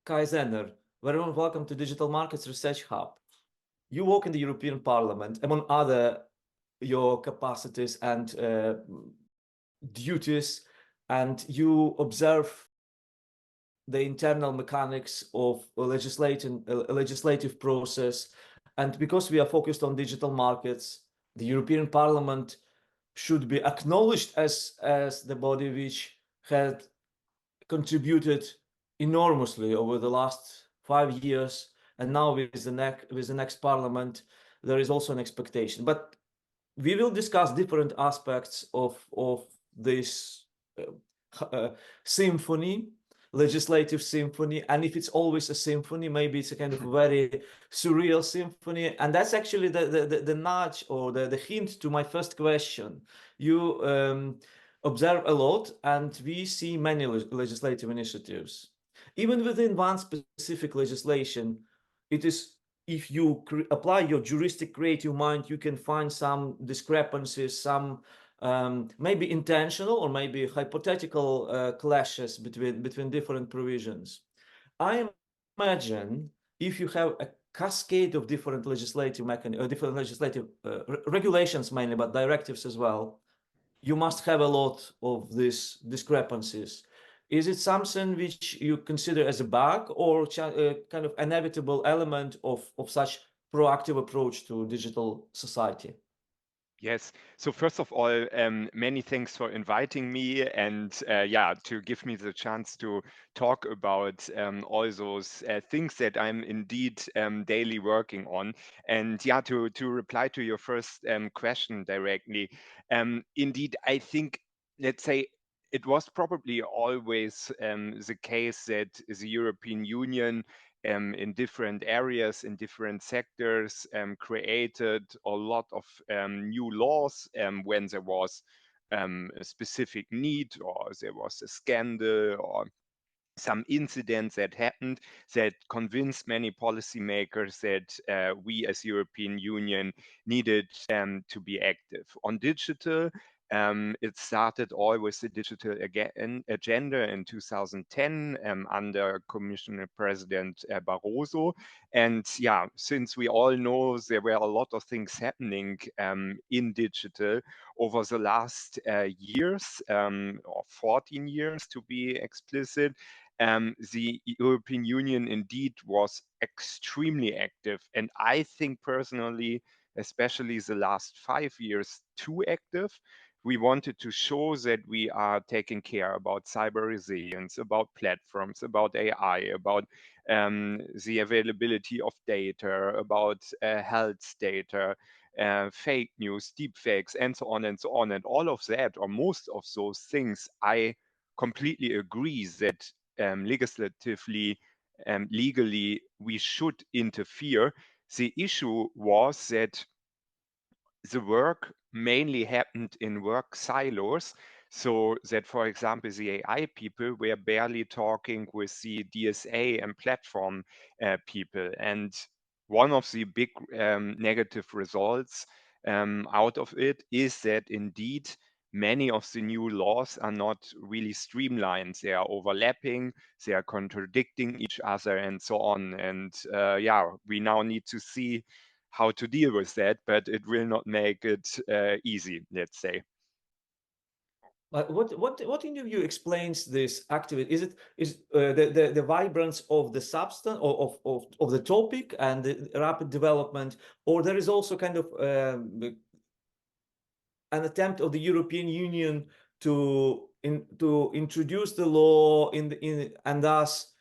Kai Zenner, very warm welcome to Digital Markets Research Hub. You work in the European Parliament, among other your capacities and duties, and you observe the internal mechanics of a legislative process. And because we are focused on digital markets, the European Parliament should be acknowledged as the body which had contributed enormously over the last 5 years, and now with the next parliament, there is also an expectation. But we will discuss different aspects of this symphony, legislative symphony, and if it's always a symphony, maybe it's a kind of very surreal symphony. And that's actually the nudge or the hint to my first question. You observe a lot, and we see many legislative initiatives. Even within one specific legislation, it is, if you apply your juristic creative mind, you can find some discrepancies, some maybe intentional or maybe hypothetical clashes between different provisions. I imagine if you have a cascade of different legislative different legislative regulations mainly, but directives as well, you must have a lot of these discrepancies. Is it something which you consider as a bug or kind of inevitable element of such proactive approach to digital society? Yes. So first of all, many thanks for inviting me and yeah, to give me the chance to talk about all those things that I'm indeed daily working on. And yeah, to reply to your first question directly, indeed, I think, let's say, it was probably always the case that the European Union in different areas, in different sectors, created a lot of new laws when there was a specific need or there was a scandal or some incidents that happened that convinced many policymakers that we as European Union needed to be active. On digital, it started all with the digital agenda in 2010 under Commissioner President Barroso. And yeah, since we all know there were a lot of things happening in digital over the last years, or 14 years to be explicit, the European Union indeed was extremely active. And I think personally, especially the last 5 years, too active. We wanted to show that we are taking care about cyber resilience, about platforms, about AI, about the availability of data, about health data, fake news, deep fakes, and so on and so on. And all of that, or most of those things, I completely agree that legislatively, legally, we should interfere. The issue was that the work mainly happened in work silos. So that, for example, the AI people were barely talking with the DSA and platform people. And one of the big negative results out of it is that indeed many of the new laws are not really streamlined. They are overlapping, they are contradicting each other, and so on. And yeah, we now need to see how to deal with that, but it will not make it easy, let's say. What in your view explains this activity? Is the vibrance of the substance of the topic and the rapid development, or there is also kind of an attempt of the European Union to introduce the law and thus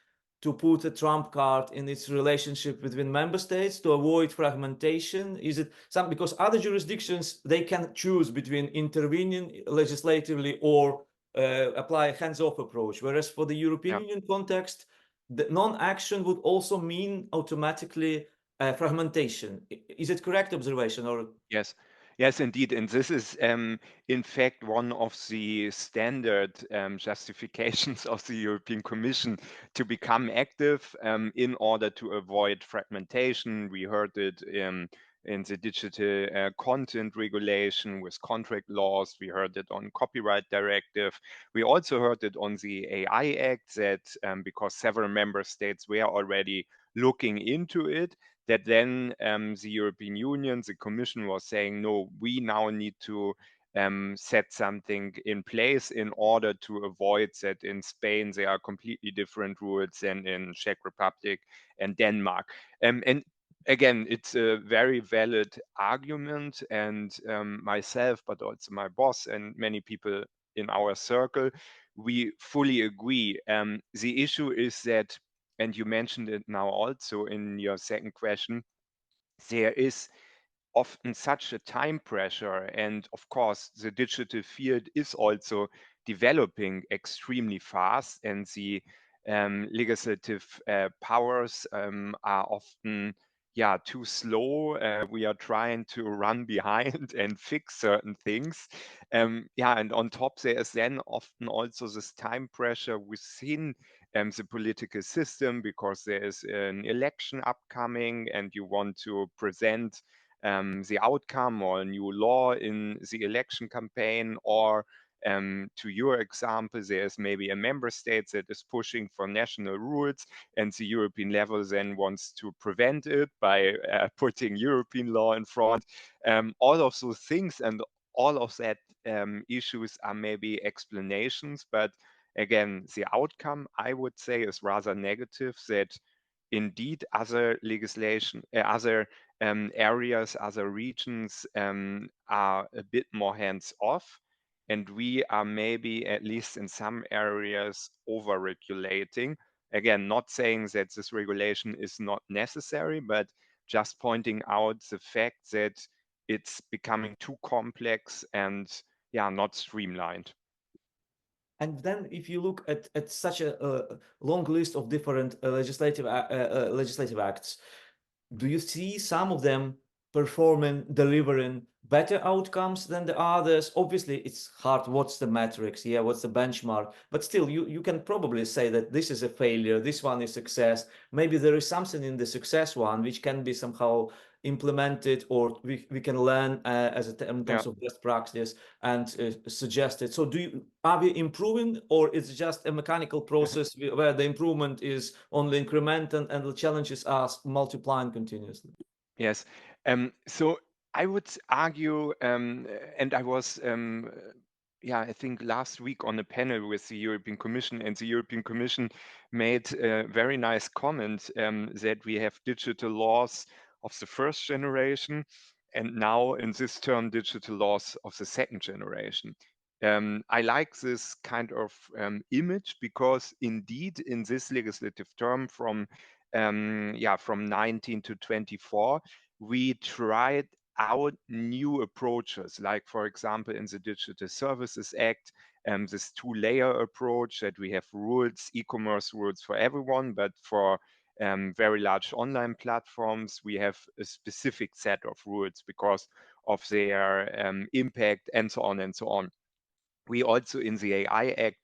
to put a trump card in its relationship between member states to avoid fragmentation? Is it some, because other jurisdictions, they can choose between intervening legislatively or apply a hands-off approach, whereas for the European Union context, the non-action would also mean automatically fragmentation. Is it correct observation? Or Yes. Yes, indeed. And this is, in fact, one of the standard justifications of the European Commission to become active in order to avoid fragmentation. We heard it in the digital content regulation with contract laws. We heard it on copyright directive. We also heard it on the AI Act that because several member states were already looking into it, that then the European Union, the Commission was saying, no, we now need to set something in place in order to avoid that in Spain there are completely different rules than in Czech Republic and Denmark. And again, it's a very valid argument, and myself, but also my boss and many people in our circle, we fully agree. The issue is that, and you mentioned it now also in your second question, there is often such a time pressure. And of course, the digital field is also developing extremely fast, and the legislative powers are often too slow. We are trying to run behind and fix certain things. And on top there is then often also this time pressure within the political system, because there is an election upcoming and you want to present the outcome or a new law in the election campaign, or to your example, there's maybe a member state that is pushing for national rules and the European level then wants to prevent it by putting European law in front. All of those things and all of that issues are maybe explanations, but again, the outcome I would say is rather negative, that indeed other legislation, other areas, other regions are a bit more hands off. And we are maybe, at least in some areas, over regulating. Again, not saying that this regulation is not necessary, but just pointing out the fact that it's becoming too complex and not streamlined. And then if you look at such a long list of different legislative acts, do you see some of them performing, delivering better outcomes than the others? Obviously, it's hard. What's the metrics? Yeah, what's the benchmark? But still, you can probably say that this is a failure, this one is success. Maybe there is something in the success one which can be somehow implemented, or we can learn in terms of best practice and suggest it. So are we improving, or it's just a mechanical process where the improvement is only incremental and the challenges are multiplying continuously? Yes. So I would argue, and I was, I think last week on a panel with the European Commission, and the European Commission made a very nice comment that we have digital laws of the first generation, and now in this term, digital laws of the second generation. I like this kind of image, because indeed in this legislative term from 19 to 24, we tried out new approaches, like for example in the Digital Services Act, this two-layer approach that we have rules, e-commerce rules for everyone, but for very large online platforms, we have a specific set of rules because of their impact and so on and so on. We also in the AI Act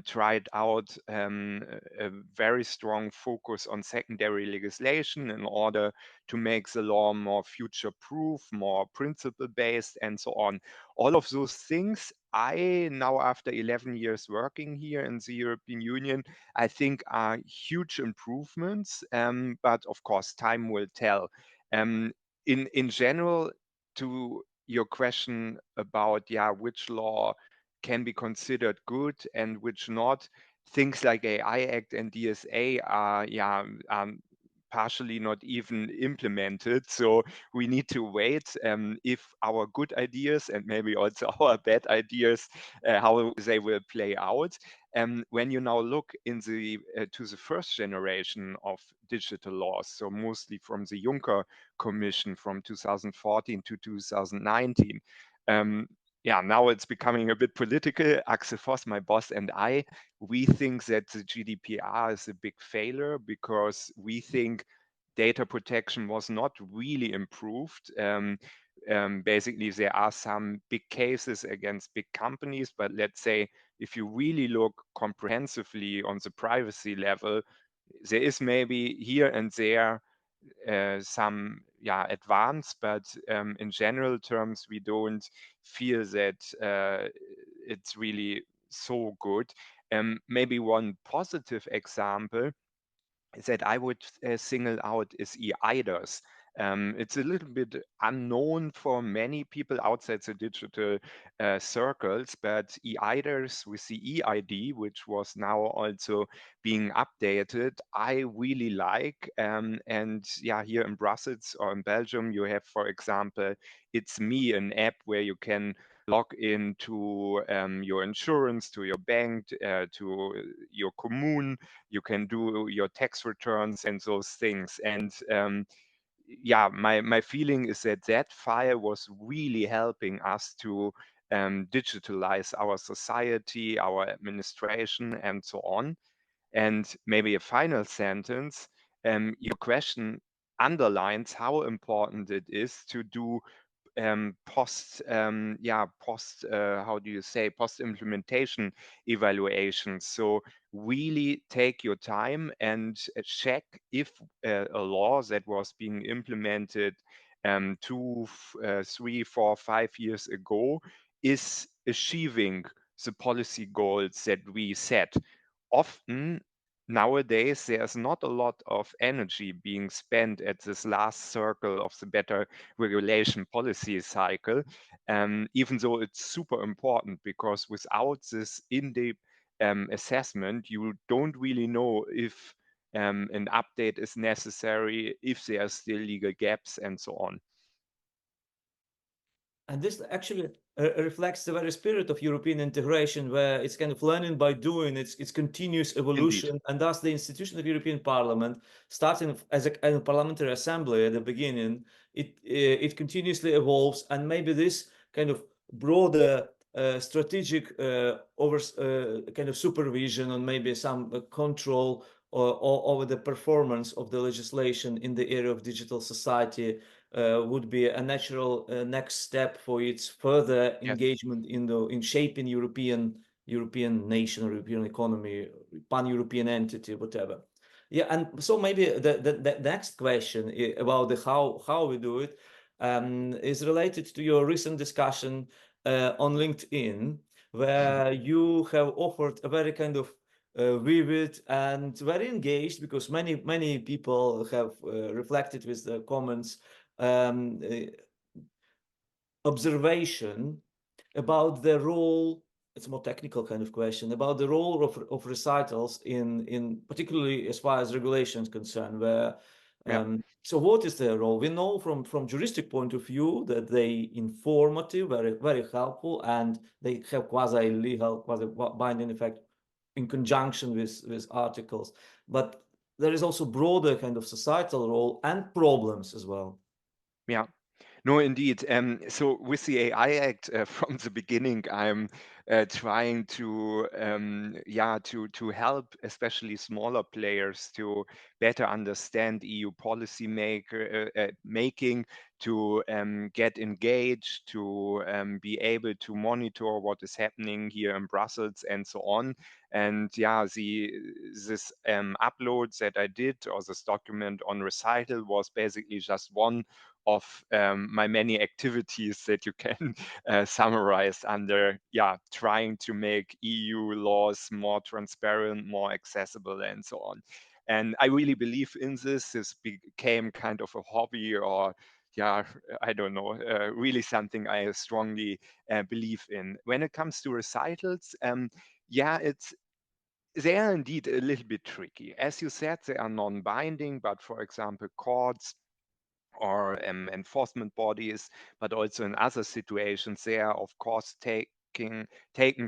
tried out a very strong focus on secondary legislation in order to make the law more future-proof, more principle-based, and so on. All of those things, I now, after 11 years working here in the European Union, I think are huge improvements, but of course, time will tell. In general, to your question about which law can be considered good and which not, things like AI Act and DSA are partially not even implemented. So we need to wait if our good ideas and maybe also our bad ideas, how they will play out. When you now look in to the first generation of digital laws, so mostly from the Juncker Commission from 2014 to 2019, now it's becoming a bit political. Axel Voss, my boss, and we think that the GDPR is a big failure, because we think data protection was not really improved. Basically, there are some big cases against big companies, but let's say if you really look comprehensively on the privacy level, there is maybe here and there some advance, but in general terms, we don't feel that it's really so good. Maybe one positive example that I would single out is e-IDAS. It's a little bit unknown for many people outside the digital circles, but e-IDAS with the e-ID, which was now also being updated, I really like. And yeah, here in Brussels or in Belgium, you have, for example, It's Me, an app where you can log into your insurance, to your bank, to your commune. You can do your tax returns and those things. And yeah, my feeling is that that file was really helping us to digitalize our society, our administration, and so on. And maybe a final sentence, your question underlines how important it is to do post how do you say, post implementation evaluations. So really take your time and check if a law that was being implemented 3, 4, 5 years ago is achieving the policy goals that we set. Often nowadays there's not a lot of energy being spent at this last circle of the better regulation policy cycle, even though it's super important, because without this in-depth assessment, you don't really know if an update is necessary, if there are still legal gaps, and so on. And this actually reflects the very spirit of European integration, where it's kind of learning by doing, it's continuous Indeed. evolution, and thus the institution of European Parliament, starting as a parliamentary assembly at the beginning, it continuously evolves, and maybe this kind of broader strategic kind of supervision and maybe some control over the performance of the legislation in the area of digital society would be a natural next step for its further Yes. engagement in shaping European nation or European economy, pan-European entity, whatever. Yeah, and so maybe the next question about the how we do it is related to your recent discussion on LinkedIn, where you have offered a very kind of vivid and very engaged, because many people have reflected with the comments, um, observation about the role. It's a more technical kind of question about the role of recitals in particularly as far as regulation is concerned, where Yeah. so what is their role? We know from juristic point of view that they informative, very helpful, and they have quasi legal, quasi binding effect in conjunction with articles, but there is also broader kind of societal role and problems as well. Yeah. No, indeed. So with the AI Act, from the beginning, I'm trying to to help especially smaller players to better understand EU policy making, to get engaged, to be able to monitor what is happening here in Brussels and so on. And yeah, this upload that I did, or this document on recital, was basically just one of my many activities that you can summarize under trying to make EU laws more transparent, more accessible, and so on. And I really believe in this. This became kind of a hobby, or I don't know, really something I strongly believe in. When it comes to recitals, they are indeed a little bit tricky. As you said, they are non-binding, but for example, courts or enforcement bodies, but also in other situations, they are of course taken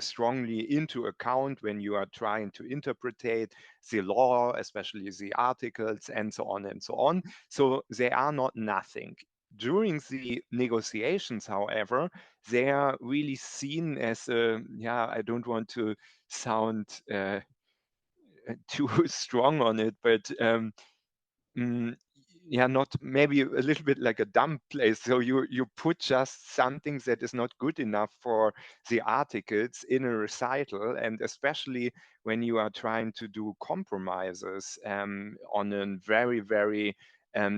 strongly into account when you are trying to interpretate the law, especially the articles, and so on and so on. So they are not nothing. During the negotiations, however, they are really seen as I don't want to sound too strong on it, but Mm, not maybe a little bit like a dumb place. So you put just something that is not good enough for the articles in a recital, and especially when you are trying to do compromises on a very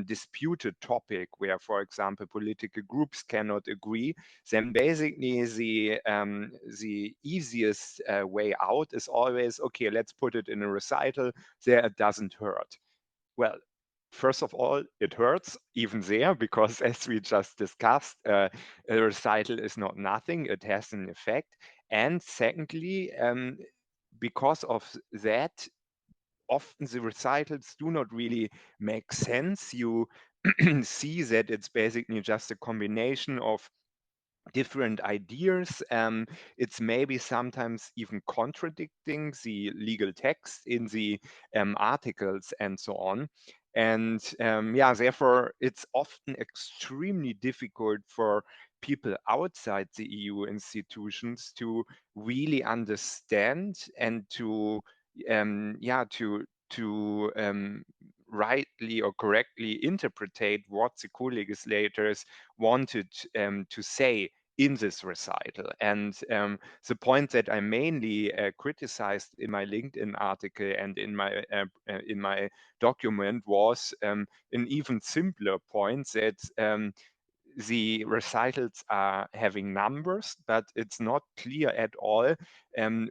disputed topic where, for example, political groups cannot agree, then basically the easiest way out is always, okay, let's put it in a recital, there it doesn't hurt. Well, first of all, it hurts even there because, as we just discussed, a recital is not nothing, it has an effect. And secondly, because of that, often the recitals do not really make sense. You see that it's basically just a combination of different ideas. It's maybe sometimes even contradicting the legal text in the articles and so on. And yeah, therefore, it's often extremely difficult for people outside the EU institutions to really understand and to yeah rightly or correctly interpret what the co-legislators wanted to say in this recital. And the point that I mainly criticized in my LinkedIn article and in my document was an even simpler point that the recitals are having numbers, but it's not clear at all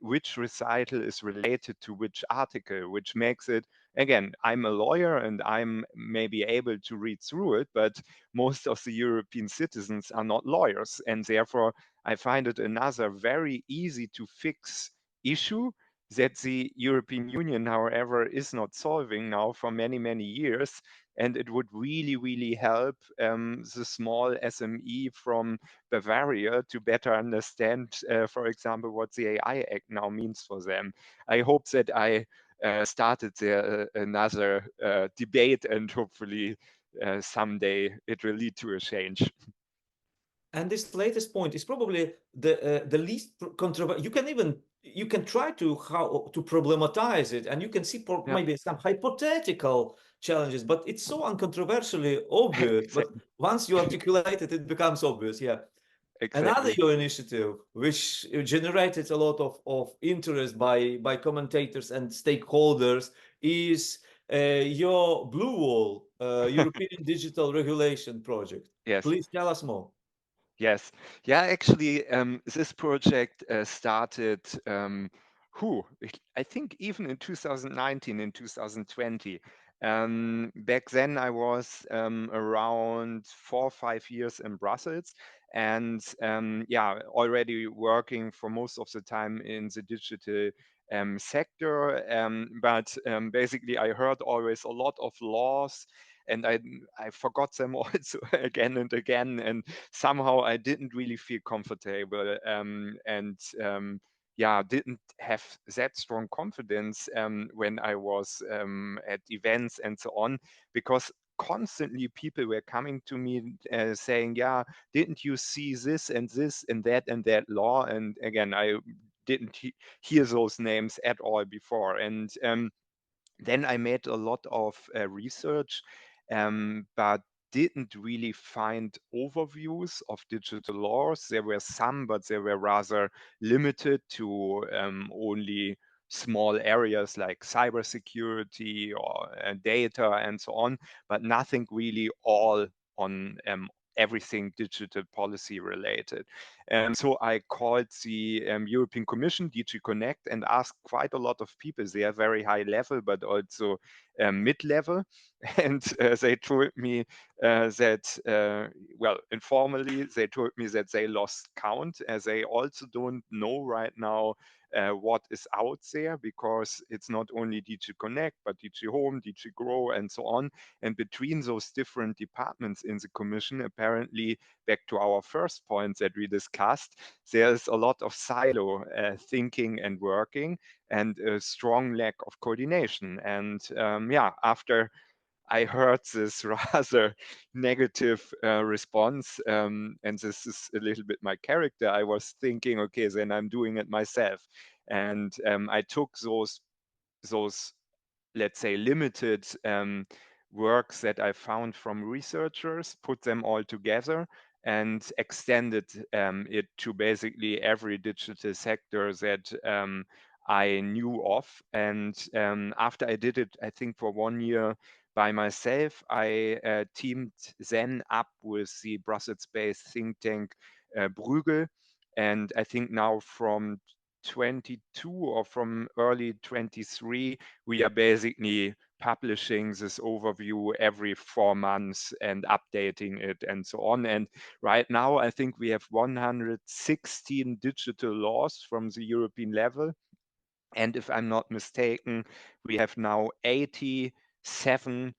which recital is related to which article, which makes it, again, I'm a lawyer and I'm maybe able to read through it, but most of the European citizens are not lawyers. And therefore, I find it another very easy to fix issue that the European Union, however, is not solving now for many, many years. And it would really, really help the small SME from Bavaria to better understand, for example, what the AI Act now means for them. I hope that I started there another debate, and hopefully someday it will lead to a change. And this latest point is probably the least controversial. You can try to how to problematize it, and you can see Yeah, maybe some hypothetical challenges, but it's so uncontroversially obvious. But exactly. once you articulate it, it becomes obvious. Yeah. Another Exactly. your initiative, which generated a lot of interest by commentators and stakeholders, is your Blue Wall, European Digital Regulation project. Yes. Please tell us more. Yes. Yeah, actually, this project started, I think even in 2019, in 2020. Back then, I was around 4 or 5 years in Brussels, and yeah, already working for most of the time in the digital sector. But basically, I heard always a lot of laws, and I forgot them also again and again, and somehow I didn't really feel comfortable, and yeah, didn't have that strong confidence when I was at events and so on, because constantly people were coming to me saying, yeah, didn't you see this and that law? And again, I didn't hear those names at all before. And then I made a lot of research, but didn't really find overviews of digital laws. There were some, but they were rather limited to only small areas like cybersecurity or data and so on, but nothing really all on everything digital policy related. So I called the European Commission, DG Connect, and asked quite a lot of people. They are very high level, but also mid-level. And they told me that, well, informally, they told me that they lost count, as they also don't know right now what is out there, because it's not only DG Connect, but DG Home, DG Grow, and so on. And between those different departments in the Commission, apparently, back to our first point that we discussed, there's a lot of silo thinking and working, and a strong lack of coordination. And yeah, after I heard this rather negative response, and this is a little bit my character, I was thinking, okay, then I'm doing it myself. And I took those, let's say, limited works that I found from researchers, put them all together, and extended it to basically every digital sector that I knew of. And after I did it, I think for 1 year by myself, I teamed then up with the Brussels-based think tank Bruegel. And I think now from 22 or from early 23, we are basically publishing this overview every 4 months and updating it and so on. And right now, I think we have 116 digital laws from the European level. And if I'm not mistaken, we have now 87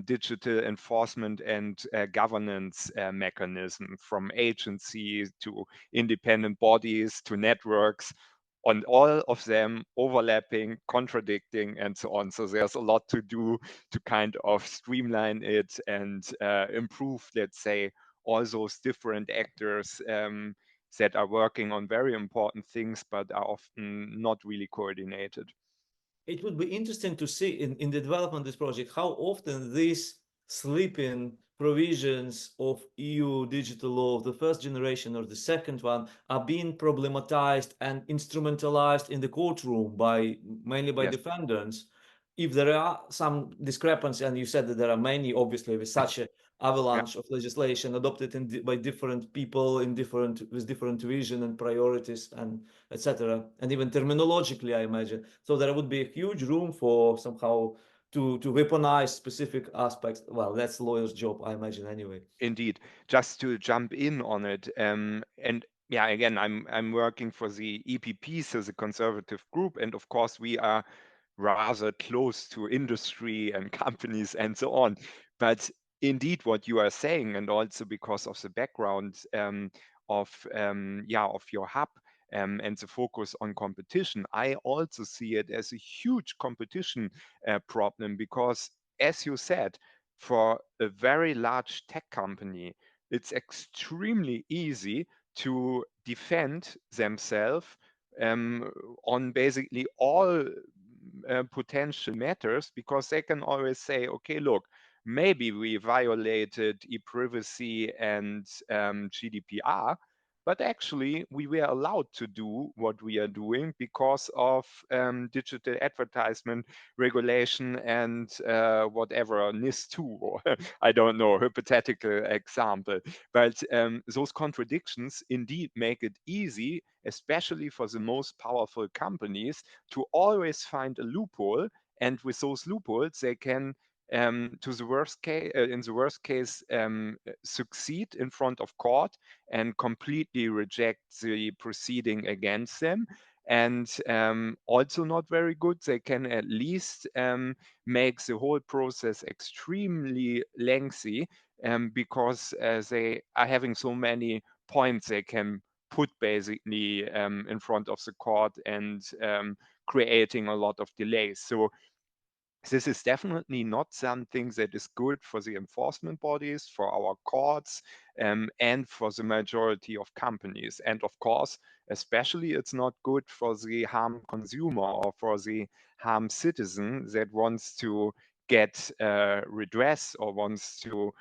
digital enforcement and governance mechanism, from agencies to independent bodies to networks, on all of them overlapping, contradicting, and so on. So there's a lot to do to kind of streamline it and improve, let's say, all those different actors that are working on very important things but are often not really coordinated. It would be interesting to see in the development of this project how often these sleeping provisions of EU digital law of the first generation or the second one are being problematized and instrumentalized in the courtroom by mainly by Yes. defendants. If there are some discrepancy, and you said that there are many, obviously, with such a Yeah, avalanche of legislation adopted by different people in different with different vision and priorities and etc. And even terminologically, I imagine. So there would be a huge room for somehow to weaponize specific aspects. Well, that's the lawyer's job, I imagine, anyway. indeed. Just to jump in on it, and yeah, again, I'm working for the EPP, so the conservative group, and of course we are rather close to industry and companies and so on. But indeed, what you are saying, and also because of the background of your hub and the focus on competition, I also see it as a huge competition problem because, as you said, for a very large tech company, it's extremely easy to defend themselves um, on basically all potential matters, because they can always say, okay, look, maybe we violated e-privacy and GDPR, but actually we were allowed to do what we are doing because of digital advertisement regulation and whatever, NIS2, or I don't know, hypothetical example. But those contradictions indeed make it easy, especially for the most powerful companies, to always find a loophole. And with those loopholes, they can, to the worst case, in the worst case, succeed in front of court and completely reject the proceeding against them. And also not very good, they can at least make the whole process extremely lengthy because they are having so many points they can put basically in front of the court and creating a lot of delays. So this is definitely not something that is good for the enforcement bodies, for our courts, and for the majority of companies. And of course, especially it's not good for the harm consumer or for the harm citizen that wants to get redress or wants to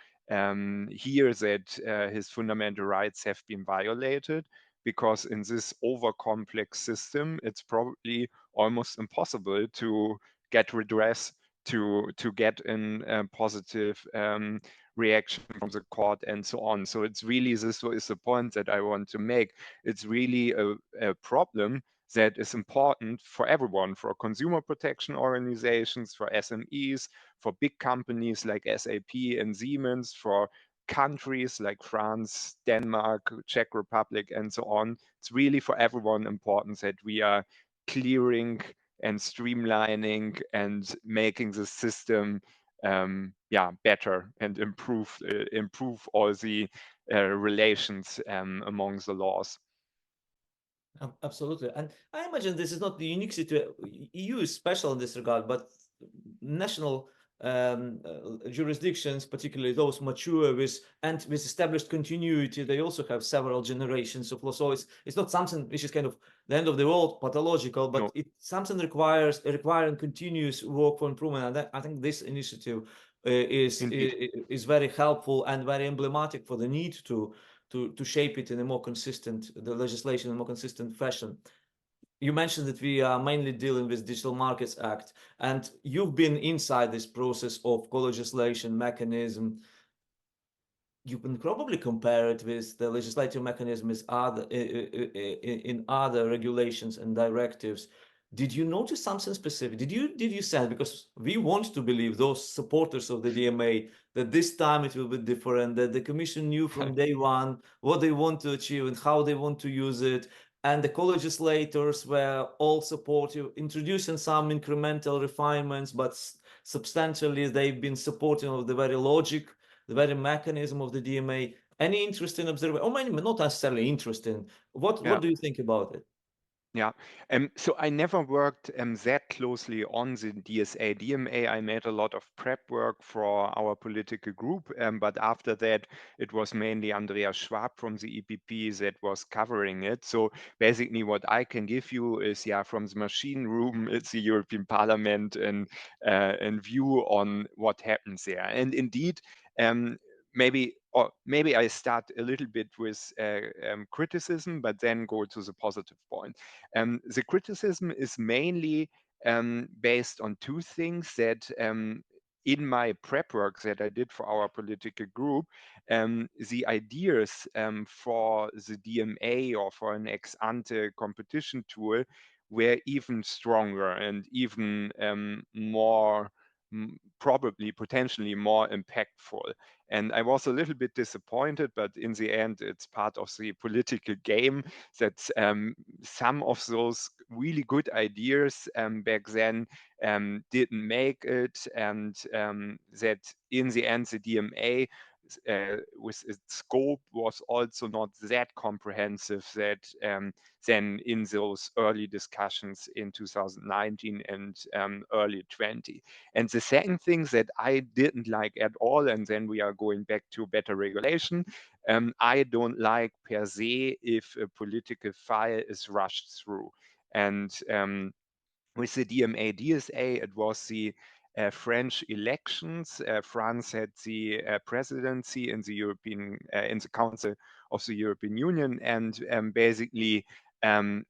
hear that his fundamental rights have been violated. Because in this over complex system, it's probably almost impossible to get redress, to get in a positive reaction from the court and so on. So it's really, this is the point that I want to make. It's really a problem that is important for everyone, for consumer protection organizations, for SMEs, for big companies like SAP and Siemens, for countries like France, Denmark, Czech Republic, and so on. It's really for everyone important that we are clearing and streamlining and making the system better and improve all the relations among the laws. Absolutely. And I imagine this is not the unique situation. EU is special in this regard, but national jurisdictions, particularly those mature with established continuity, they also have several generations of law. So it's not something which is kind of the end of the world, pathological, but No, it's something requiring continuous work for improvement. And I think this initiative indeed. is very helpful and very emblematic for the need to shape it in a more consistent, the legislation in a more consistent fashion. you mentioned that we are mainly dealing with Digital Markets Act, and you've been inside this process of co-legislation mechanism. You can probably compare it with the legislative mechanisms in other regulations and directives. Did you notice something specific? Did you sense, because we want to believe, those supporters of the DMA, that this time it will be different, that the Commission knew from day one what they want to achieve and how they want to use it, and the co-legislators were all supportive, introducing some incremental refinements, but substantially they've been supportive of the very logic, the very mechanism of the DMA. Any interesting observation, or maybe not necessarily interesting? What Yeah. do you think about it? Yeah, so I never worked that closely on the DSA DMA. I made a lot of prep work for our political group, but after that, it was mainly Andreas Schwab from the EPP that was covering it. So basically, what I can give you is, yeah, from the machine room, it's the European Parliament and view on what happens there. And indeed, maybe I start a little bit with criticism, but then go to the positive point. The criticism is mainly based on two things that in my prep work that I did for our political group, the ideas for the DMA or for an ex ante competition tool were even stronger and even more, probably potentially more impactful. And I was a little bit disappointed, but in the end, it's part of the political game that some of those really good ideas back then didn't make it, and that in the end, the DMA with its scope was also not that comprehensive that then in those early discussions in 2019 and early 20. And the second thing that I didn't like at all, and then we are going back to better regulation, I don't like per se if a political file is rushed through. And with the DMA DSA, it was the French elections. France had the presidency in the in the Council of the European Union, and basically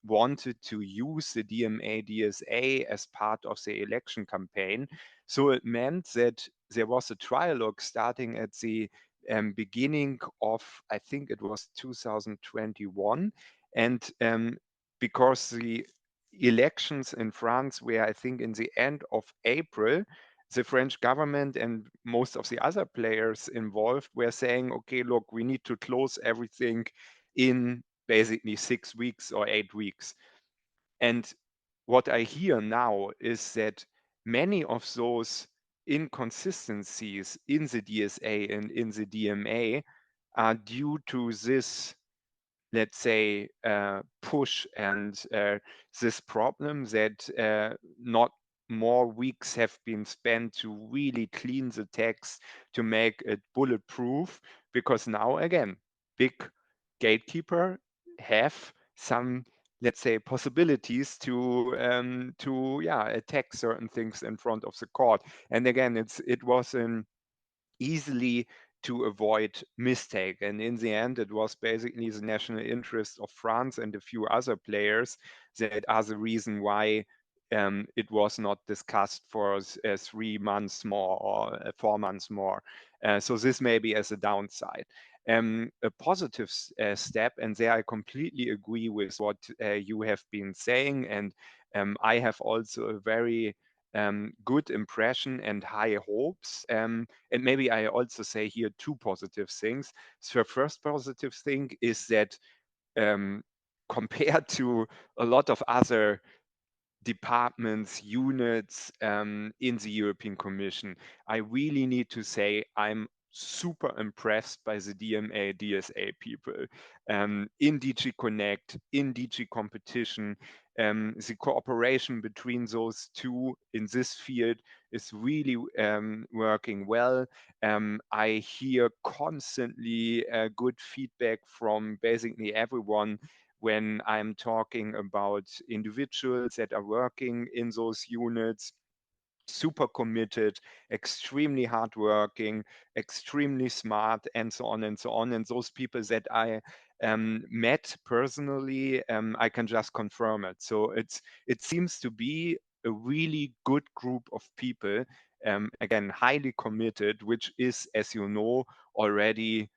wanted to use the DMA DSA as part of the election campaign. So it meant that there was a trialogue starting at the beginning of, I think it was 2021, and because the elections in France were, I think, in the end of April, the French government and most of the other players involved were saying, okay, look, we need to close everything in basically 6 weeks or 8 weeks. And what I hear now is that many of those inconsistencies in the DSA and in the DMA are due to this, let's say, push and this problem that not more weeks have been spent to really clean the text to make it bulletproof, because now again, big gatekeeper have some, let's say, possibilities to yeah, attack certain things in front of the court. And again, it was an easily to avoid mistake. And in the end, it was basically the national interest of France and a few other players that are the reason why it was not discussed for 3 months more or 4 months more. So this may be as a downside. A positive step, and there I completely agree with what you have been saying, and I have also a very good impression and high hopes. And maybe I also say here two positive things. So first positive thing is that compared to a lot of other departments, units in the European Commission, I really need to say I'm super impressed by the DMA, DSA people in DG Connect, in DG Competition. The cooperation between those two in this field is really working well. I hear constantly good feedback from basically everyone when I'm talking about individuals that are working in those units, super committed, extremely hardworking, extremely smart, and so on and so on. And those people that I met personally, I can just confirm it. So it seems to be a really good group of people, again, highly committed, which is, as you know, already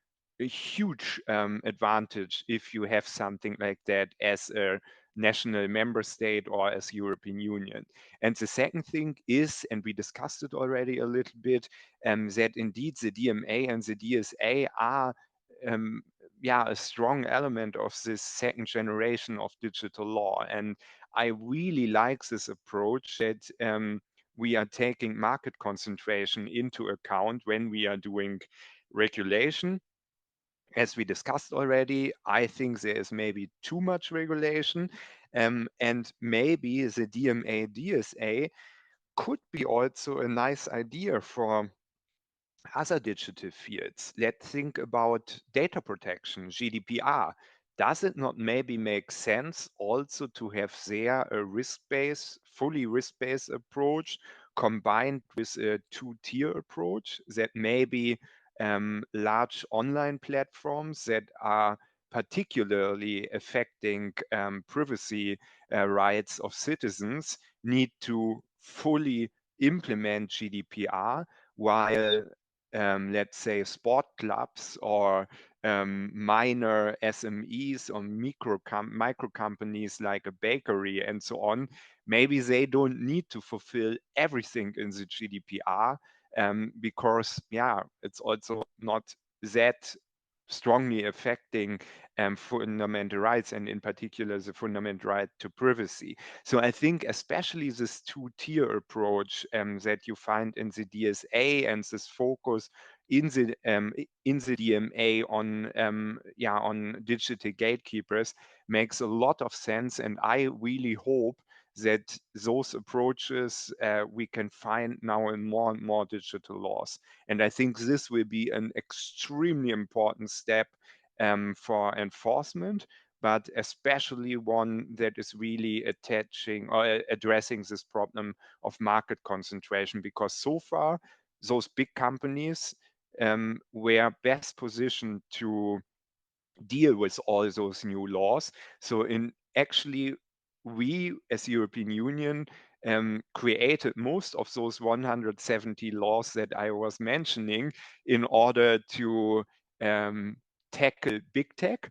a huge advantage if you have something like that as a national member state or as European Union. And the second thing is, and we discussed it already a little bit, that indeed the DMA and the DSA are um, yeah, a strong element of this second generation of digital law. And I really like this approach that we are taking market concentration into account when we are doing regulation. As we discussed already, I think there is maybe too much regulation, and maybe the DMA DSA could be also a nice idea for other digital fields. Let's think about data protection, GDPR. Does it not maybe make sense also to have there a risk-based, fully risk-based approach combined with a two-tier approach that maybe large online platforms that are particularly affecting privacy rights of citizens need to fully implement GDPR, while let's say sport clubs or minor SMEs or micro companies like a bakery and so on, maybe they don't need to fulfill everything in the GDPR, because yeah, it's also not that strongly affecting fundamental rights, and in particular the fundamental right to privacy. So I think especially this two-tier approach that you find in the DSA and this focus in the DMA on yeah, on digital gatekeepers makes a lot of sense, and I really hope that those approaches we can find now in more and more digital laws. And I think this will be an extremely important step for enforcement, but especially one that is really attaching or addressing this problem of market concentration, because so far those big companies were best positioned to deal with all those new laws. So in actually, we as European Union created most of those 170 laws that I was mentioning in order to tackle big tech.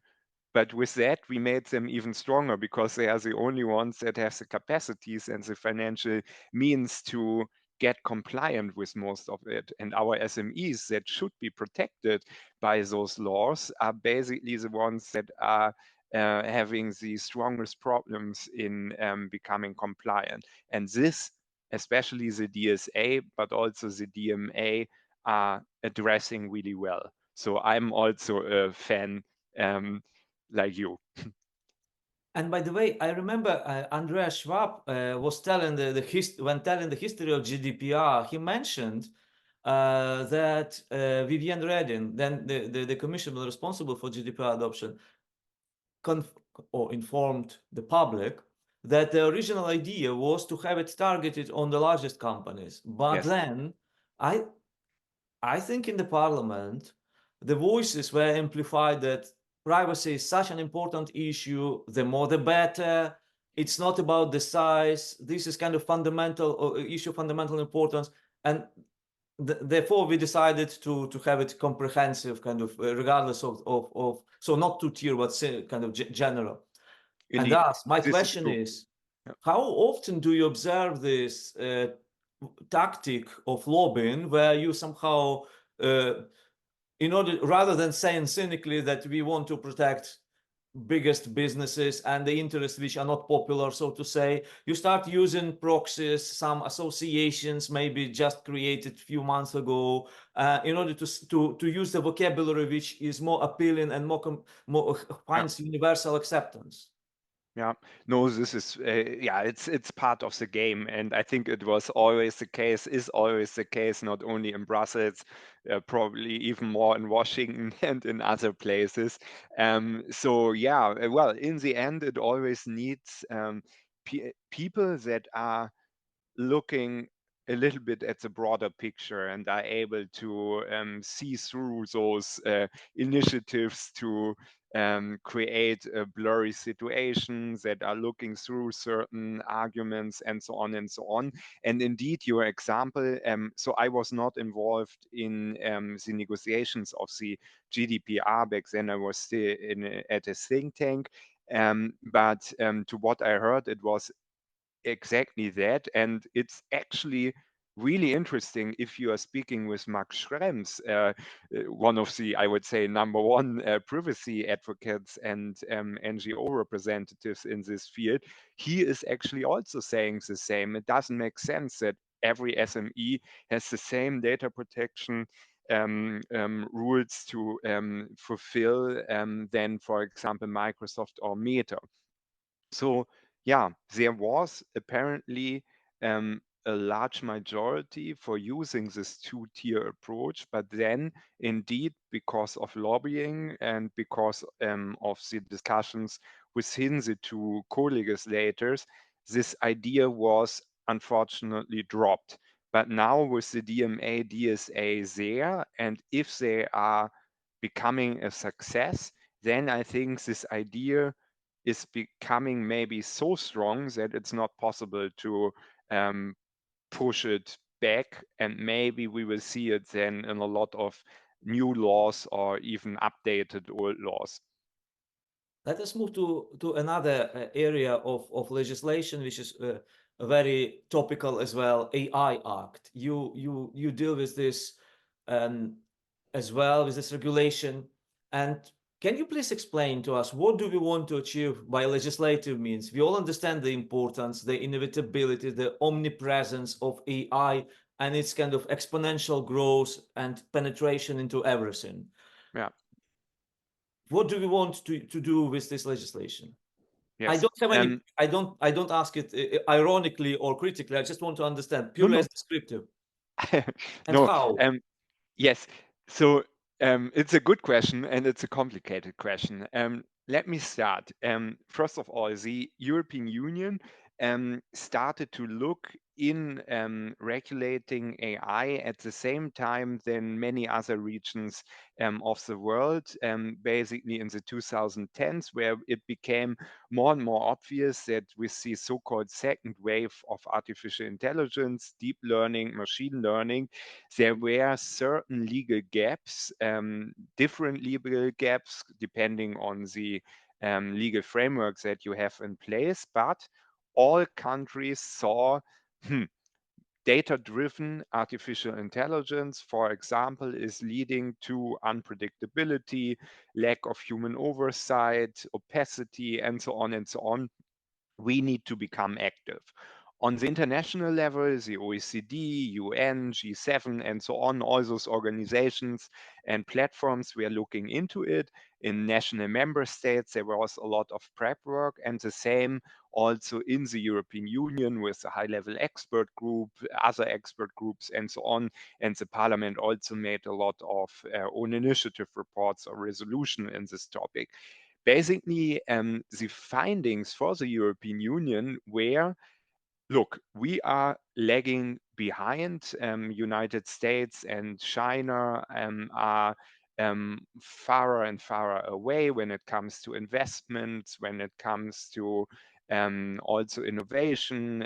But with that, we made them even stronger because they are the only ones that have the capacities and the financial means to get compliant with most of it. And our SMEs that should be protected by those laws are basically the ones that are having the strongest problems in becoming compliant. And this, especially the DSA, but also the DMA, are addressing really well. So I'm also a fan like you. And by the way, I remember Andreas Schwab was telling when telling the history of GDPR, he mentioned that Vivienne Reding, then the commissioner responsible for GDPR adoption, or informed the public that the original idea was to have it targeted on the largest companies. But Yes. then I I think in the parliament, the voices were amplified that privacy is such an important issue, the more the better. It's not about the size. This is kind of fundamental issue, fundamental importance. And therefore, we decided to have it comprehensive, kind of regardless of so not two tier, but kind of general. And Indeed, thus, my this is question true. is, Yeah. how often do you observe this tactic of lobbying where you somehow, uh, in order, rather than saying cynically that we want to protect biggest businesses and the interests which are not popular, so to say, you start using proxies, some associations maybe just created a few months ago, in order to use the vocabulary which is more appealing and more Yeah. finds universal acceptance? Yeah, no, this is yeah, it's part of the game, and I think it was always the case, is always the case, not only in Brussels, probably even more in Washington and in other places. So yeah, well, in the end, it always needs people that are looking a little bit at the broader picture and are able to see through those initiatives to create blurry situations, that are looking through certain arguments, and so on and so on. And indeed, your example, so I was not involved in the negotiations of the GDPR back then. I was still at a think tank. But to what I heard, it was exactly that. And it's actually really interesting if you are speaking with Max Schrems, one of the, I would say, number one privacy advocates and NGO representatives in this field. He is actually also saying the same. It doesn't make sense that every SME has the same data protection rules to fulfill than, for example, Microsoft or Meta. So yeah, there was apparently a large majority for using this two-tier approach, but then indeed, because of lobbying and because of the discussions within the two co-legislators, this idea was unfortunately dropped. But now with the DMA, DSA there, and if they are becoming a success, then I think this idea is becoming maybe so strong that it's not possible to um, push it back. And maybe we will see it then in a lot of new laws or even updated old laws. Let us move to another area of legislation, which is very topical as well. AI Act. You deal with this um, as well, with this regulation. And can you please explain to us what do we want to achieve by legislative means? We all understand the importance, the inevitability, the omnipresence of AI and its kind of exponential growth and penetration into everything. Yeah. What do we want to do with this legislation? I Yes. don't have any. I don't ask it ironically or critically. I just want to understand No, purely no. as descriptive and No. how. Yes. So it's a good question and it's a complicated question. Let me start. First of all, the European Union started to look in regulating AI at the same time than many other regions of the world, basically in the 2010s, where it became more and more obvious that with the so-called second wave of artificial intelligence, deep learning, machine learning, there were certain legal gaps, different legal gaps depending on the legal frameworks that you have in place, but all countries saw data-driven artificial intelligence, for example, is leading to unpredictability, lack of human oversight, opacity, and so on and so on. We need to become active. On the international level, the OECD, UN, G7, and so on, all those organizations and platforms were looking into it. In national member states, there was a lot of prep work, and the same also in the European Union with the high-level expert group, other expert groups, and so on. And the Parliament also made a lot of own initiative reports or resolution in this topic. Basically, the findings for the European Union were, look, we are lagging behind. United States and China are far and far away when it comes to investments, when it comes to also innovation,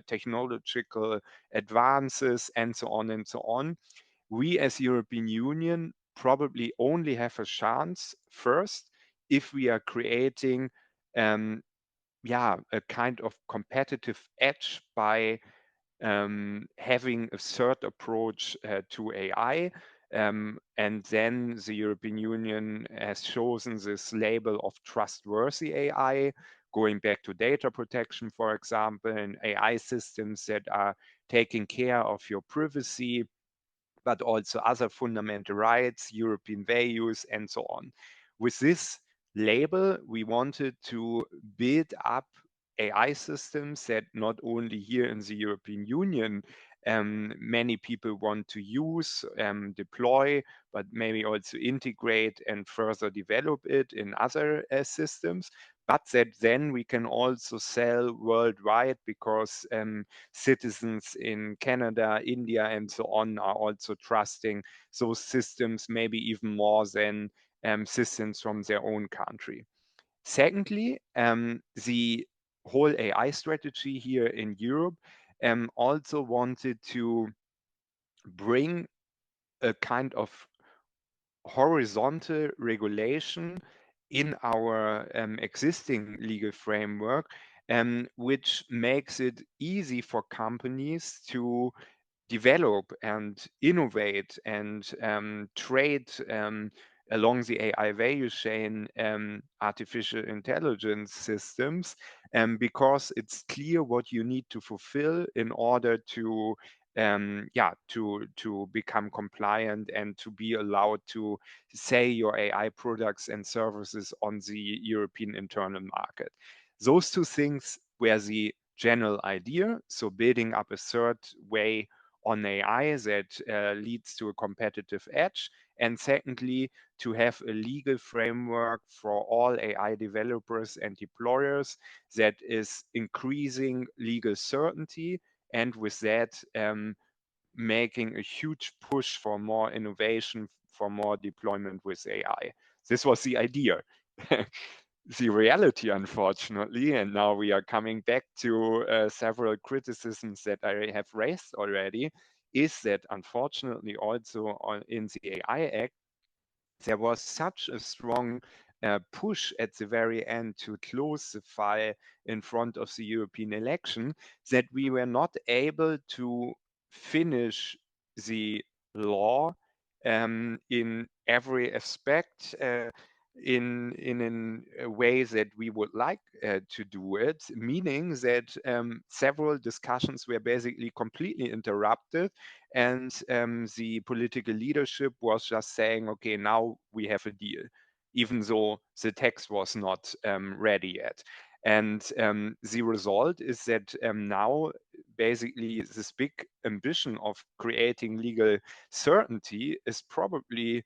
technological advances, and so on and so on. We as European Union probably only have a chance first if we are creating a kind of competitive edge by having a third approach to AI. And then the European Union has chosen this label of trustworthy AI, going back to data protection, for example, and AI systems that are taking care of your privacy, but also other fundamental rights, European values, and so on. With this label, we wanted to build up AI systems that not only here in the European Union many people want to use, deploy, but maybe also integrate and further develop it in other systems, but that then we can also sell worldwide because citizens in Canada, India, and so on are also trusting those systems, maybe even more than systems from their own country. Secondly, the whole AI strategy here in Europe also wanted to bring a kind of horizontal regulation in our existing legal framework, which makes it easy for companies to develop and innovate and trade along the AI value chain artificial intelligence systems, because it's clear what you need to fulfill in order to to become compliant and to be allowed to say your AI products and services on the European internal market. Those two things were the general idea. So building up a third way on AI that leads to a competitive edge. And secondly, to have a legal framework for all AI developers and deployers that is increasing legal certainty, and with that, making a huge push for more innovation, for more deployment with AI. This was the idea. The reality, unfortunately, and now we are coming back to several criticisms that I have raised already, is that unfortunately also in the AI Act, there was such a strong push at the very end to close the file in front of the European election that we were not able to finish the law in every aspect in a way that we would like to do it, meaning that several discussions were basically completely interrupted, and the political leadership was just saying, okay, now we have a deal, even though the text was not ready yet. And the result is that now basically this big ambition of creating legal certainty is probably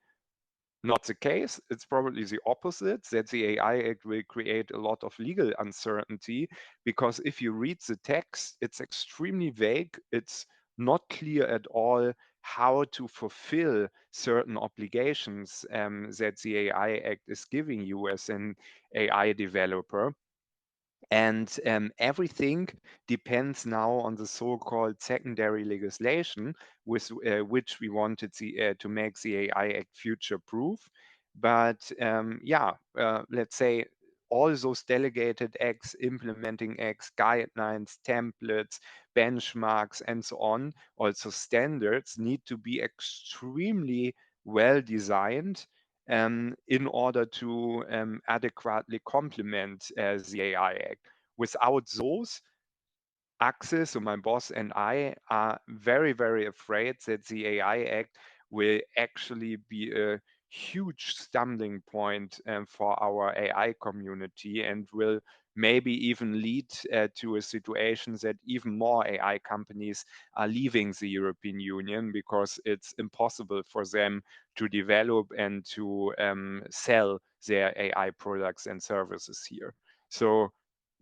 not the case. It's probably the opposite, that the AI Act will create a lot of legal uncertainty, because if you read the text, it's extremely vague. It's not clear at all how to fulfill certain obligations that the AI Act is giving you as an AI developer. And everything depends now on the so-called secondary legislation, with which we wanted to make the AI Act future-proof. But let's say all those delegated acts, implementing acts, guidelines, templates, benchmarks, and so on, also standards, need to be extremely well designed in order to adequately complement the AI Act. Without those, Axel, so my boss, and I are very, very afraid that the AI Act will actually be a huge stumbling point for our AI community, and will maybe even lead to a situation that even more AI companies are leaving the European Union, because it's impossible for them to develop and to sell their AI products and services here. So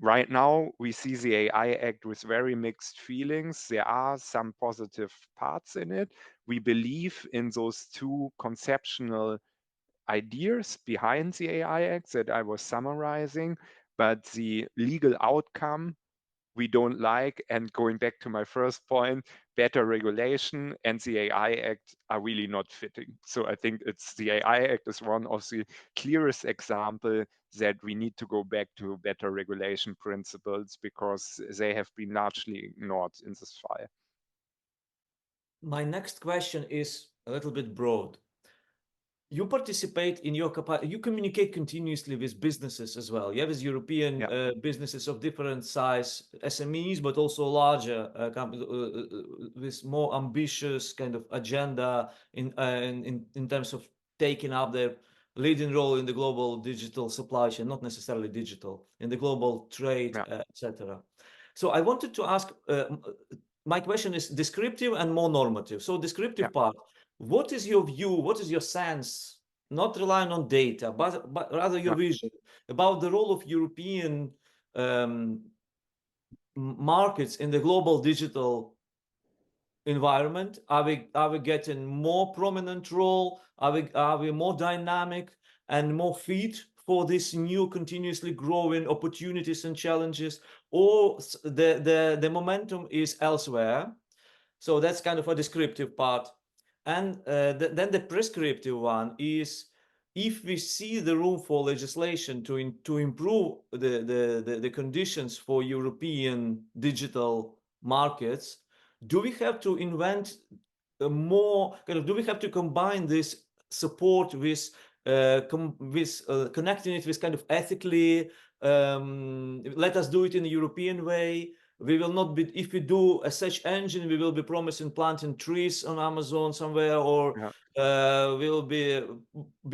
right now, we see the AI Act with very mixed feelings. There are some positive parts in it. We believe in those two conceptual ideas behind the AI Act that I was summarizing, but the legal outcome we don't like. And going back to my first point, better regulation and the AI Act are really not fitting. So I think the AI Act is one of the clearest example that we need to go back to better regulation principles, because they have been largely ignored in this file. My next question is a little bit broad. You participate in your capacity, you communicate continuously with businesses as well. You have European businesses of different size, SMEs, but also larger companies with more ambitious kind of agenda in terms of taking up their leading role in the global digital supply chain, not necessarily digital, in the global trade, etc. So I wanted to ask, my question is descriptive and more normative. So descriptive part, what is your view? What is your sense, not relying on data, but rather your vision about the role of European markets in the global digital environment? Are we getting more prominent role? Are we more dynamic? and more fit for these new continuously growing opportunities and challenges, or the momentum is elsewhere? So that's kind of a descriptive part. And then the prescriptive one is, if we see the room for legislation to improve the conditions for European digital markets, do we have to invent more kind of, do we have to combine this support with connecting it with kind of ethically, let us do it in a European way? We will not be, if we do a search engine, we will be promising planting trees on Amazon somewhere, or we will be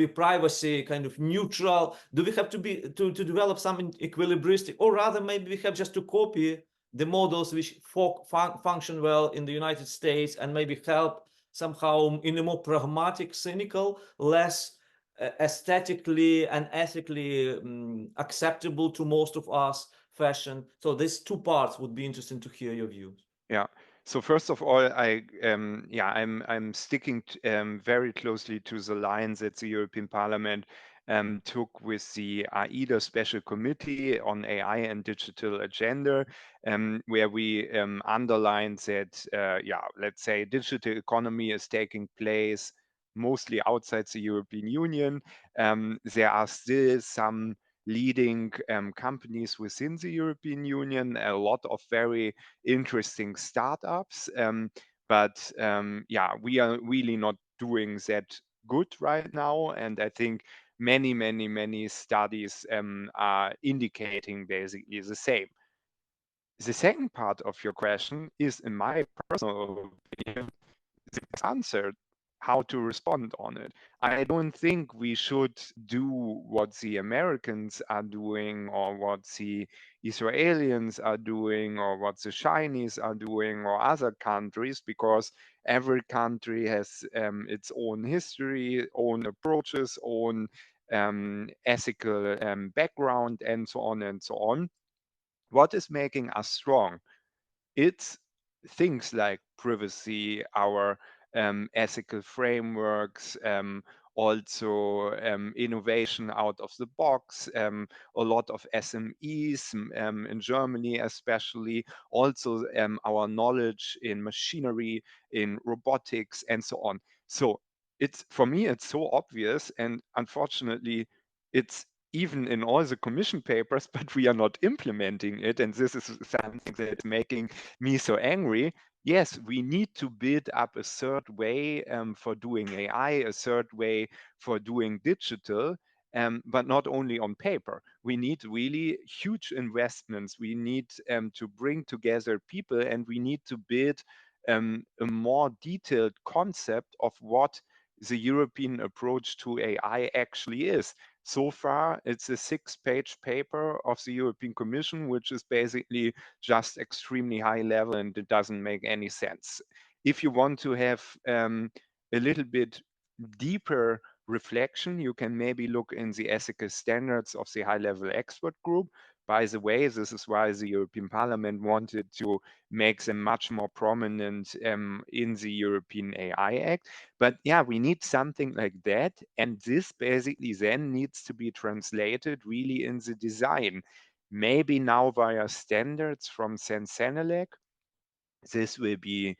privacy kind of neutral. Do we have to be to develop something equilibristic, or rather maybe we have just to copy the models which function well in the United States, and maybe help somehow in a more pragmatic, cynical, less aesthetically and ethically acceptable to most of us fashion? So these two parts would be interesting to hear your views. Yeah. So first of all, I'm sticking very closely to the lines that the European Parliament took with the AIDA Special Committee on AI and Digital Agenda, where we underlined that, let's say digital economy is taking place mostly outside the European Union. There are still some leading companies within the European Union, a lot of very interesting startups. We are really not doing that good right now. And I think many studies are indicating basically the same. The second part of your question is, in my personal opinion, answered how to respond on it. I don't think we should do what the Americans are doing, or what the Israelis are doing, or what the Chinese are doing, or other countries, because every country has its own history, own approaches, own ethical background, and so on and so on. What is making us strong? It's things like privacy, our ethical frameworks, also innovation out of the box, a lot of SMEs in Germany especially, also our knowledge in machinery, in robotics, and so on. So it's, for me, it's so obvious, and unfortunately it's even in all the commission papers, but we are not implementing it. And this is something that's making me so angry. Yes, we need to build up a third way for doing AI, a third way for doing digital, but not only on paper. We need really huge investments. We need to bring together people, and we need to build a more detailed concept of what the European approach to AI actually is. So far, it's a 6-page paper of the European Commission, which is basically just extremely high level, and it doesn't make any sense. If you want to have a little bit deeper reflection, you can maybe look in the ethical standards of the high-level expert group. By the way, this is why the European Parliament wanted to make them much more prominent in the European AI Act. But yeah, we need something like that. And this basically then needs to be translated really in the design. Maybe now via standards from Sensenelec, this will be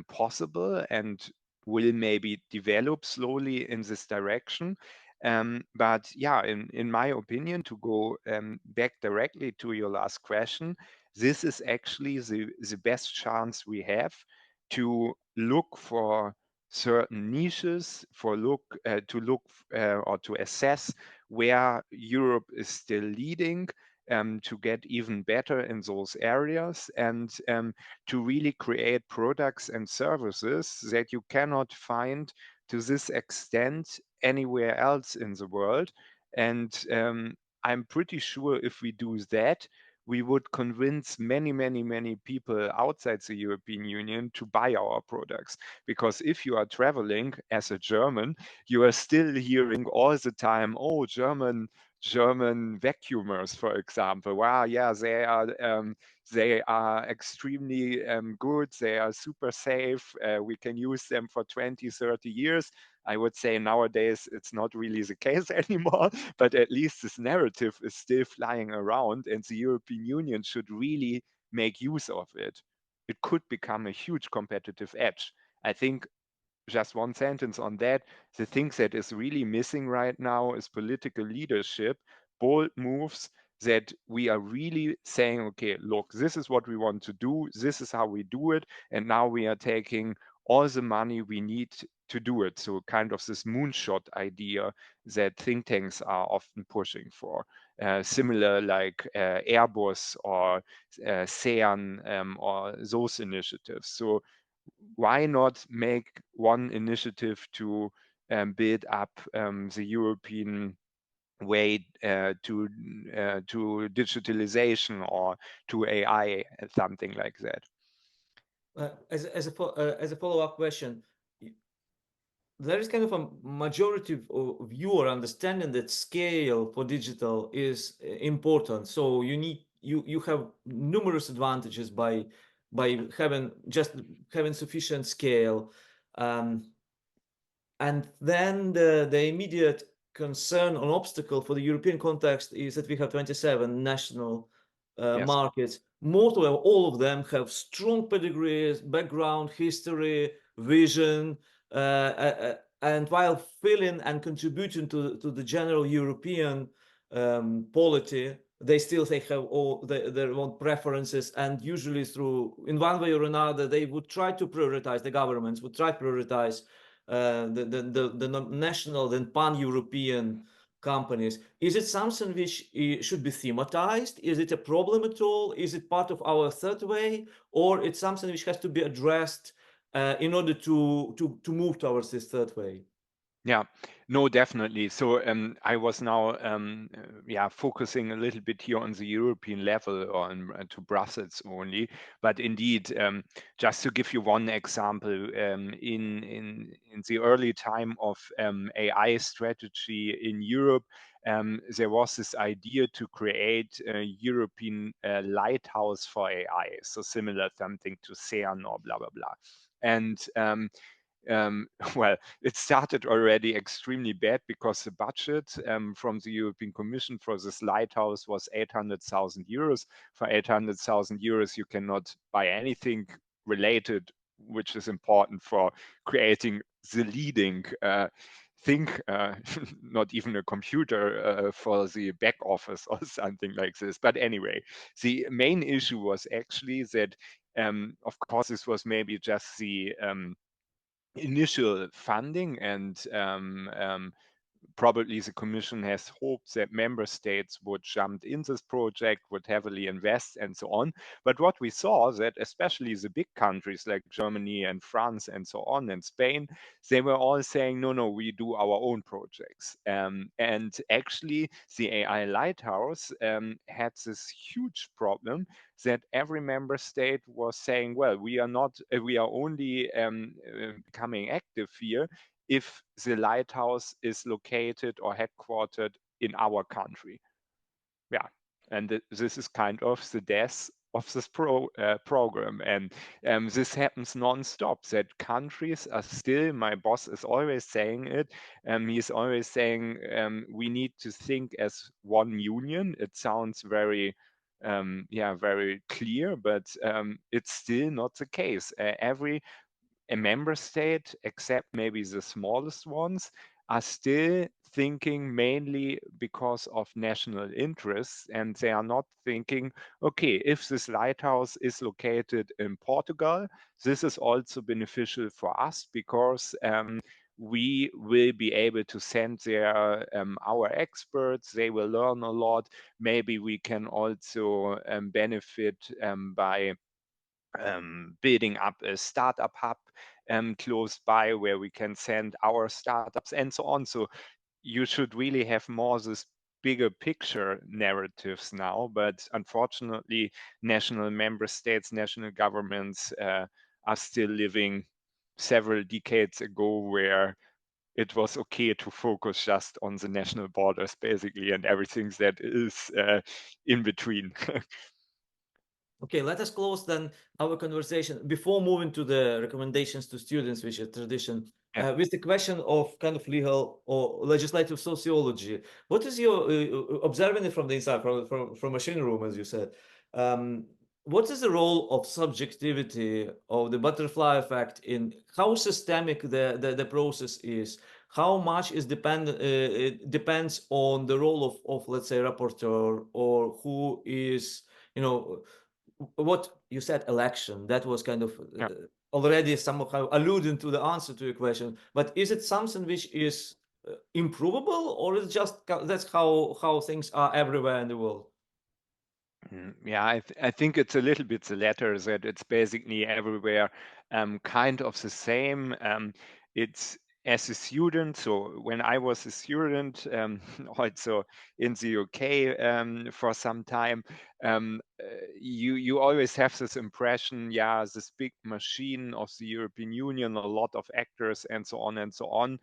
possible and will maybe develop slowly in this direction. But yeah, in my opinion, to go back directly to your last question, this is actually the best chance we have to look for certain niches, or to assess where Europe is still leading, to get even better in those areas, and to really create products and services that you cannot find to this extent anywhere else in the world. And I'm pretty sure if we do that, we would convince many people outside the European Union to buy our products. Because if you are traveling as a German, you are still hearing all the time, oh, German vacuumers, for example. Wow, yeah, they are extremely good. They are super safe. We can use them for 20, 30 years. I would say nowadays it's not really the case anymore, but at least this narrative is still flying around, and the European Union should really make use of it. It could become a huge competitive edge. I think just one sentence on that. The thing that is really missing right now is political leadership, bold moves that we are really saying, okay, look, this is what we want to do, this is how we do it, and now we are taking all the money we need to do it. So kind of this moonshot idea that think tanks are often pushing for. Similar like Airbus or CERN or those initiatives. So why not make one initiative to build up the European way to digitalization or to AI, something like that? As a follow-up question, there is kind of a majority of view or understanding that scale for digital is important. So you have numerous advantages by having sufficient scale. And then the immediate concern or obstacle for the European context is that we have 27 national Yes. markets. Most of all of them have strong pedigrees, background, history, vision, and while filling and contributing to the general European polity, they still have all their own preferences, and usually through, in one way or another, they would try to prioritize, the governments would try to prioritize the national and pan-European companies. Is it something which should be thematized? Is it a problem at all? Is it part of our third way, or it's something which has to be addressed in order to move towards this third way? Yeah, no, definitely. So I was now, yeah, focusing a little bit here on the European level or to Brussels only. But indeed, just to give you one example, in the early time of AI strategy in Europe, there was this idea to create a European lighthouse for AI, so similar something to CERN or blah blah blah. And well, it started already extremely bad because the budget from the European Commission for this lighthouse was 800,000 euros. For 800,000 euros, you cannot buy anything related, which is important for creating the leading thing, not even a computer for the back office or something like this. But anyway, the main issue was actually that, of course, this was maybe just the initial funding, and probably the Commission has hoped that member states would jump in this project, would heavily invest, and so on. But what we saw that especially the big countries like Germany and France and so on, and Spain, they were all saying, no, no, we do our own projects. And actually, the AI Lighthouse had this huge problem that every member state was saying, well, we are not, we are only becoming active here if the lighthouse is located or headquartered in our country. Yeah, and this is kind of the death of this program. And this happens non-stop, that countries are still, my boss is always saying it, he's always saying we need to think as one union. It sounds very yeah, very clear, but it's still not the case. Every a member state, except maybe the smallest ones, are still thinking mainly because of national interests, and they are not thinking, okay, if this lighthouse is located in Portugal, this is also beneficial for us because we will be able to send there our experts. They will learn a lot. Maybe we can also benefit by building up a startup hub close by where we can send our startups and so on. So you should really have more this bigger picture narratives now. But unfortunately, national member states, national governments are still living several decades ago where it was okay to focus just on the national borders, basically, and everything that is in between. Okay, let us close then our conversation before moving to the recommendations to students, which is tradition, Yeah. with the question of kind of legal or legislative sociology. What is your observing it from the inside, from machine room, as you said? Um, what is the role of subjectivity of the butterfly effect in how systemic the process is? How much is dependent? It depends on the role of let's say rapporteur or who is what you said election that was kind of Yeah. already somehow alluding to the answer to your question, but is it something which is improvable, or is it just that's how things are everywhere in the world? Yeah, I think it's a little bit the latter, that it's basically everywhere kind of the same. It's as a student, so when I was a student, also in the UK for some time, you always have this impression, yeah, this big machine of the European Union, a lot of actors, and so on and so on.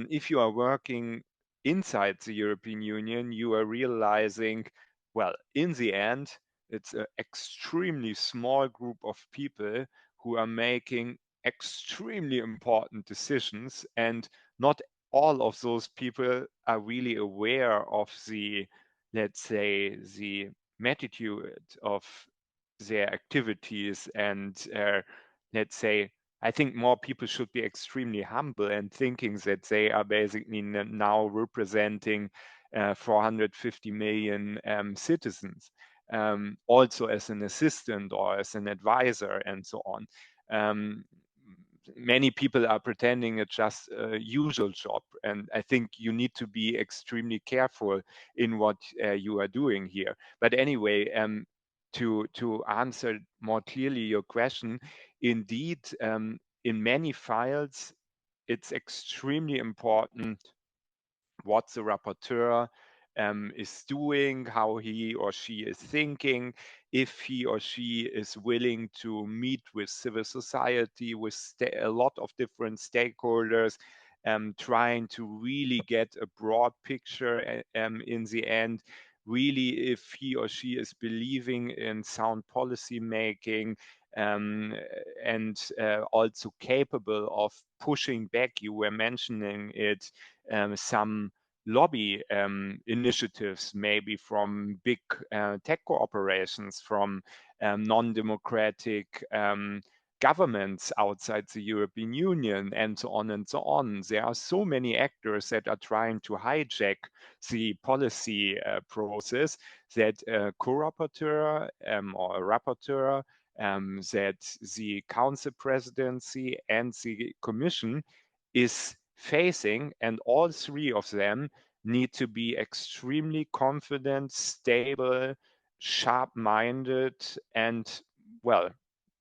If you are working inside the European Union, you are realizing, well, in the end, it's an extremely small group of people who are making extremely important decisions, and not all of those people are really aware of the, let's say, the magnitude of their activities. And let's say, I think more people should be extremely humble and thinking that they are basically now representing 450 million citizens, also as an assistant or as an advisor and so on. Many people are pretending it's just a usual job, and I think you need to be extremely careful in what you are doing here. But anyway, to answer more clearly your question, indeed, in many files, it's extremely important what the rapporteur is doing, how he or she is thinking, if he or she is willing to meet with civil society, with a lot of different stakeholders, trying to really get a broad picture in the end. Really, if he or she is believing in sound policy making, and also capable of pushing back. You were mentioning it, some lobby initiatives, maybe from big tech corporations, from non-democratic governments outside the European Union, and so on and so on. There are so many actors that are trying to hijack the policy process, that a co-rapporteur or a rapporteur, that the council presidency and the commission is facing, and all three of them need to be extremely confident, stable, sharp-minded, and, well,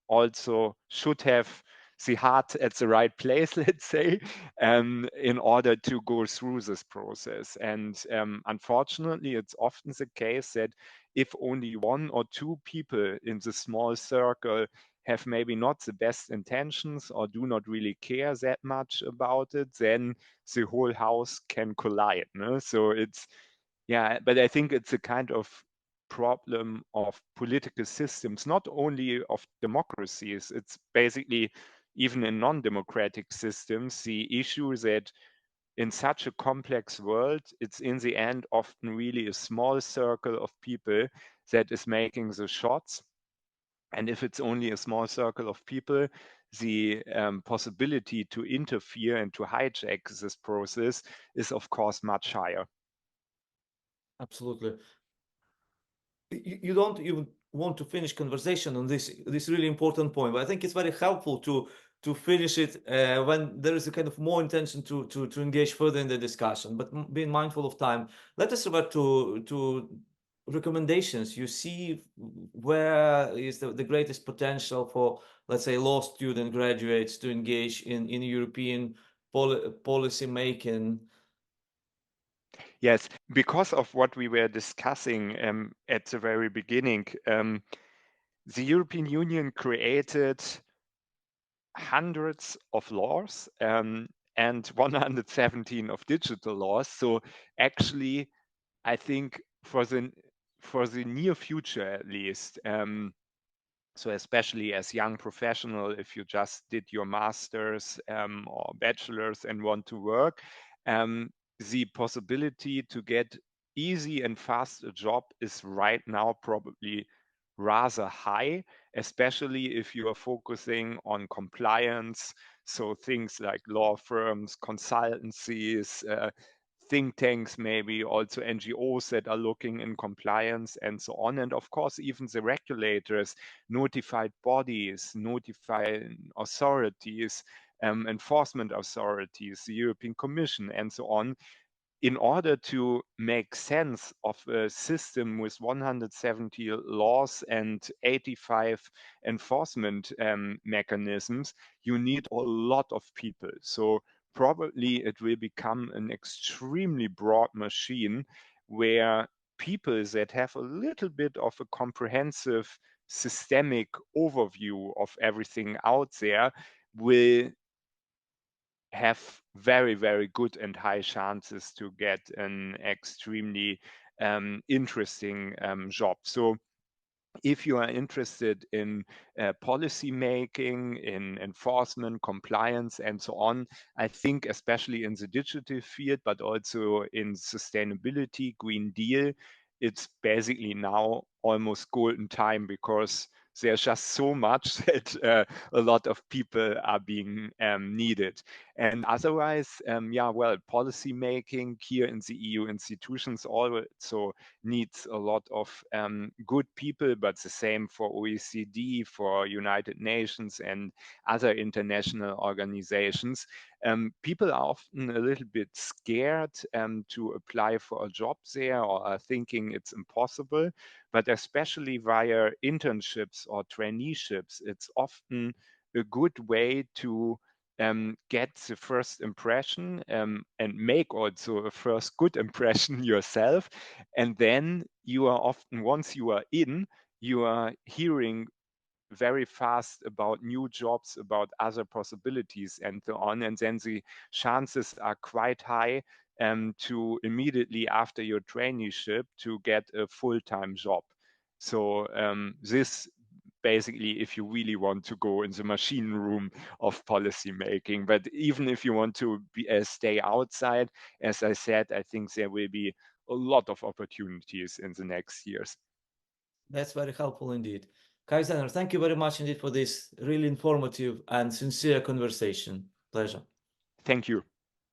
also should have the heart at the right place, let's say, in order to go through this process. And unfortunately, it's often the case that if only one or two people in the small circle have maybe not the best intentions or do not really care that much about it, then the whole house can collide. No? So it's, yeah, but I think it's a kind of problem of political systems, not only of democracies. It's basically, even in non-democratic systems, the issue that in such a complex world, it's in the end often really a small circle of people that is making the shots. And if it's only a small circle of people, the possibility to interfere and to hijack this process is, of course, much higher. Absolutely. You don't even want to finish conversation on this really important point, but I think it's very helpful to finish it when there is a kind of more intention to engage further in the discussion, but being mindful of time. Let us revert to recommendations. You see where is the greatest potential for, let's say, law student graduates to engage in European policy making. Yes, because of what we were discussing at the very beginning, the European Union created hundreds of laws, and 117 of digital laws. So actually, I think for the near future at least, so especially as young professional, if you just did your master's or bachelor's and want to work, um, the possibility to get easy and fast a job is right now probably rather high, especially if you are focusing on compliance. So things like law firms, consultancies, think tanks, maybe also NGOs that are looking in compliance and so on. And of course, even the regulators, notified bodies, notified authorities, enforcement authorities, the European Commission, and so on, in order to make sense of a system with 170 laws and 85 enforcement mechanisms, you need a lot of people. So probably it will become an extremely broad machine where people that have a little bit of a comprehensive systemic overview of everything out there will have very, very good and high chances to get an extremely interesting job. So if you are interested in policy making, in enforcement, compliance, and so on, I think especially in the digital field, but also in sustainability, Green Deal, it's basically now almost golden time because there's just so much that a lot of people are being needed. And otherwise, yeah, well, policy making here in the EU institutions also needs a lot of good people, but the same for OECD, for United Nations and other international organizations. People are often a little bit scared to apply for a job there or are thinking it's impossible, but especially via internships or traineeships, it's often a good way to get the first impression and make also a first good impression yourself. And then you are often, once you are in, you are hearing very fast about new jobs, about other possibilities and so on. And then the chances are quite high to immediately after your traineeship to get a full-time job. So this basically if you really want to go in the machine room of policy making. But even if you want to stay outside, as I said, I think there will be a lot of opportunities in the next years. That's very helpful indeed. Kai Zenner, thank you very much indeed for this really informative and sincere conversation. Pleasure. Thank you.